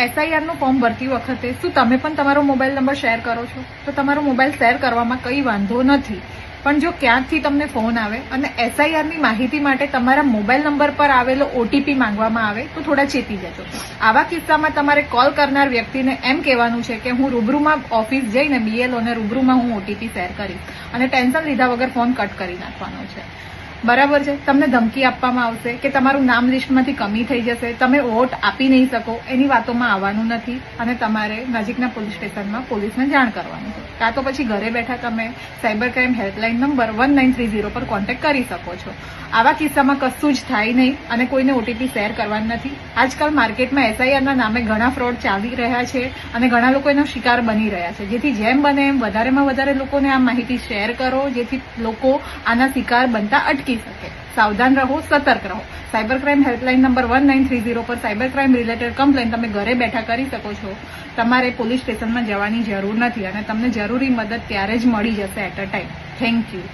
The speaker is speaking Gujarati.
SIR નું ફોર્મ ભરતી વખતે શું તમે પણ તમારો મોબાઈલ નંબર શેર કરો છો? તો તમારો મોબાઈલ શેર કરવામાં કંઈ વાંધો નથી, પણ જો ક્યાંકથી તમને ફોન આવે અને SIR ની માહિતી માટે તમારા મોબાઈલ નંબર પર આવેલો OTP માંગવામાં આવે તો થોડા ચેતી જજો. આવા કિસ્સામાં તમારે કોલ કરનાર વ્યક્તિને એમ કહેવાનું છે કે હું રૂબરૂમાં ઓફિસ જઈને BLO ને રૂબરૂમાં હું OTP શેર કરીશ અને ટેન્શન લીધા વગર ફોન કટ કરી નાખવાનો છે. બરાબર છે? તમને ધમકી આપવામાં આવશે કે તમારું નામ લિસ્ટમાંથી કમી થઈ જશે, તમે વોટ આપી નહીં શકો, એની વાતોમાં આવવાનું નથી અને તમારે નજીકના પોલીસ સ્ટેશનમાં પોલીસને જાણ કરવાની છે. કાં તો પછી ઘરે બેઠા તમે સાયબર ક્રાઇમ હેલ્પલાઇન નંબર 1930 પર કોન્ટેક્ટ કરી શકો છો. આવા કિસ્સામાં કશું જ થાય નહીં અને કોઈને OTP શેર કરવાનું નથી. આજકાલ માર્કેટમાં SIR ના નામે ઘણા ફ્રોડ ચાલી રહ્યા છે અને ઘણા લોકો એનો શિકાર બની રહ્યા છે. જેથી જેમ બને એમ વધારેમાં વધારે લોકોને આ માહિતી શેર કરો, જેથી લોકો આના શિકાર બનતા અટકી શકે. સાવધાન રહો, સતર્ક રહો. સાયબર ક્રાઇમ હેલ્પલાઇન નંબર 1930 પર સાયબર ક્રાઇમ રિલેટેડ કમ્પ્લેન તમે ઘરે બેઠા કરી શકો છો. તમારે પોલીસ સ્ટેશનમાં જવાની જરૂર નથી અને તમને જરૂરી મદદ ત્યારે જ મળી જશે at a time. Thank you.